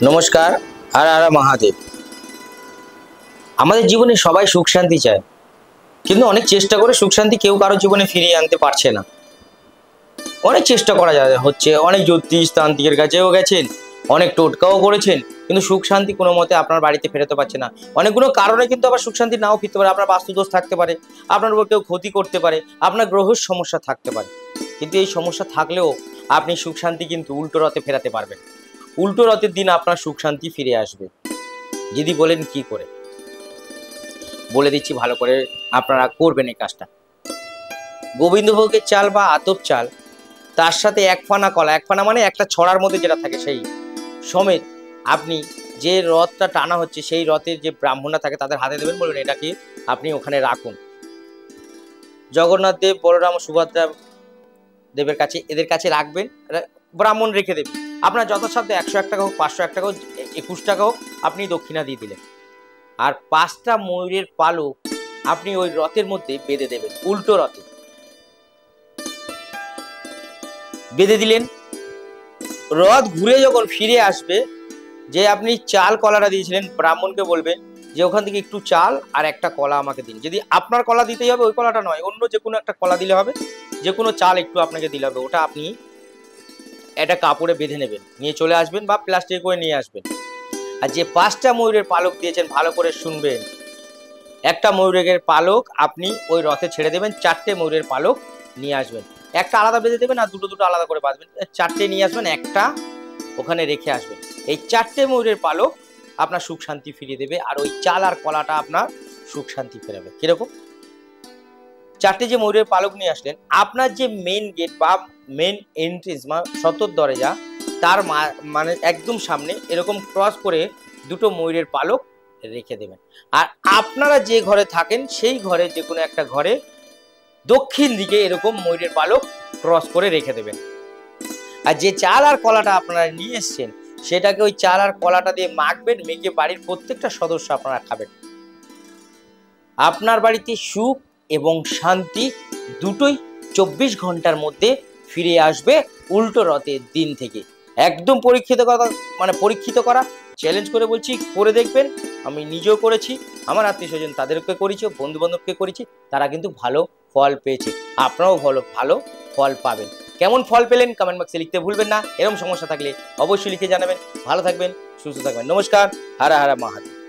নমস্কার। হর হর মহাদেব। আমাদের জীবনে সবাই সুখ শান্তি চায়, কিন্তু অনেক চেষ্টা করে সুখ শান্তি কেউ কারো জীবনে ফিরিয়ে আনতে পারছে না। অনেক চেষ্টা করা যায় হচ্ছে, অনেক জ্যোতিষ তান্ত্রিকের কাছেও গেছেন, অনেক টোটকাও করেছেন, কিন্তু সুখ শান্তি কোনো মতে আপনার বাড়িতে ফেরাতে পারছে না। অনেকগুলো কারণে কিন্তু আবার সুখ শান্তি নাও ফিরতে পারে। আপনার বাস্তুদোষ থাকতে পারে, আপনার উপর কেউ ক্ষতি করতে পারে, আপনার গ্রহের সমস্যা থাকতে পারে। কিন্তু এই সমস্যা থাকলেও আপনি সুখ শান্তি কিন্তু উল্টো রথে ফেরাতে পারবেন। উল্টো রথের দিন আপনার সুখ শান্তি ফিরে আসবে। যদি বলেন কি করে, বলে দিচ্ছি, ভালো করে আপনারা করবেন এই কাজটা। গোবিন্দভোগের চাল বা আতপ চাল, তার সাথে এক ফানা কলা, এক ফানা মানে একটা ছড়ার মধ্যে যেটা থাকে সেই সমেত আপনি যে রথটা টানা হচ্ছে সেই রথের যে ব্রাহ্মণরা থাকে তাদের হাতে দেবেন, বলবেন এটাকে আপনি ওখানে রাখুন। জগন্নাথ দেব, বলরাম, সুভদ্রা দেবের কাছে, এদের কাছে রাখবেন, ব্রাহ্মণ রেখে দেবেন। আপনার যথাসাধ্য 101 টাকা হোক, 501 টাকা হোক, 21 টাকা হোক, আপনি দক্ষিণা দিয়ে দিলেন। আর 5টা ময়ূরের পালক আপনি ওই রথের মধ্যে বেঁধে দেবেন, উল্টো রথে বেঁধে দিলেন। রথ ঘুরে যখন ফিরে আসবে, যে আপনি চাল কলাটা দিয়েছিলেন, ব্রাহ্মণকে বলবেন যে ওখান থেকে একটু চাল আর একটা কলা আমাকে দিন। যদি আপনার কলা দিতেই হবে, ওই কলাটা নয়, অন্য যে কোনো একটা কলা দিলে হবে, যে কোনো চাল একটু আপনাকে দিলে হবে। ওটা আপনি একটা কাপড়ে বেঁধে নেবেন, নিয়ে চলে আসবেন বা প্লাস্টিক করে নিয়ে আসবেন। আর যে 5টা ময়ূরের পালক দিয়েছেন, ভালো করে শুনবেন, একটা ময়ূরের পালক আপনি ওই রথে ছেড়ে দেবেন, 4টে ময়ূরের পালক নিয়ে আসবেন। একটা আলাদা বেঁধে দেবেন আর দুটো দুটো আলাদা করে বাঁধবেন। 4টে নিয়ে আসবেন, একটা ওখানে রেখে আসবেন। এই 4টে ময়ূরের পালক আপনার সুখ শান্তি ফিরিয়ে দেবে, আর ওই চাল আর কলাটা আপনার সুখ শান্তি ফেরাবে। কিরকম? 4টে যে ময়ূরের পালক নিয়ে আসলেন, আপনার যে মেন গেট বা মেন এন্ট্রেন্স বা সদর দরজা, তার মানে একদম সামনে এরকম ক্রস করে দুটো ময়ূরের পালক রেখে দেবেন। আর আপনারা যে ঘরে থাকেন সেই ঘরে, যে কোনো একটা ঘরে দক্ষিণ দিকে এরকম ময়ূরের পালক ক্রস করে রেখে দেবেন। আর যে চাল আর কলাটা আপনারা নিয়ে এসছেন, সেটাকে ওই চাল আর কলাটা দিয়ে মাখবেন, মেখে বাড়ির প্রত্যেকটা সদস্য আপনারা খাবেন। আপনার বাড়িতে সুখ এবং শান্তি দুটোই 24 ঘন্টার মধ্যে ফিরে আসবে উল্টো রথের দিন থেকে। একদম পরীক্ষিত করা, চ্যালেঞ্জ করে বলছি, করে দেখবেন। আমি নিজেও করেছি, আমার আত্মীয় স্বজন তাদেরকে করেছি, বন্ধু বান্ধবকে করেছি, তারা কিন্তু ভালো ফল পেয়েছে। আপনারাও ভালো ফল পাবেন। কেমন ফল পেলেন কমেন্ট বক্সে লিখতে ভুলবেন না। এরকম সমস্যা থাকলে অবশ্যই লিখে জানাবেন। ভালো থাকবেন, সুস্থ থাকবেন। নমস্কার। হর হর মহাদেব।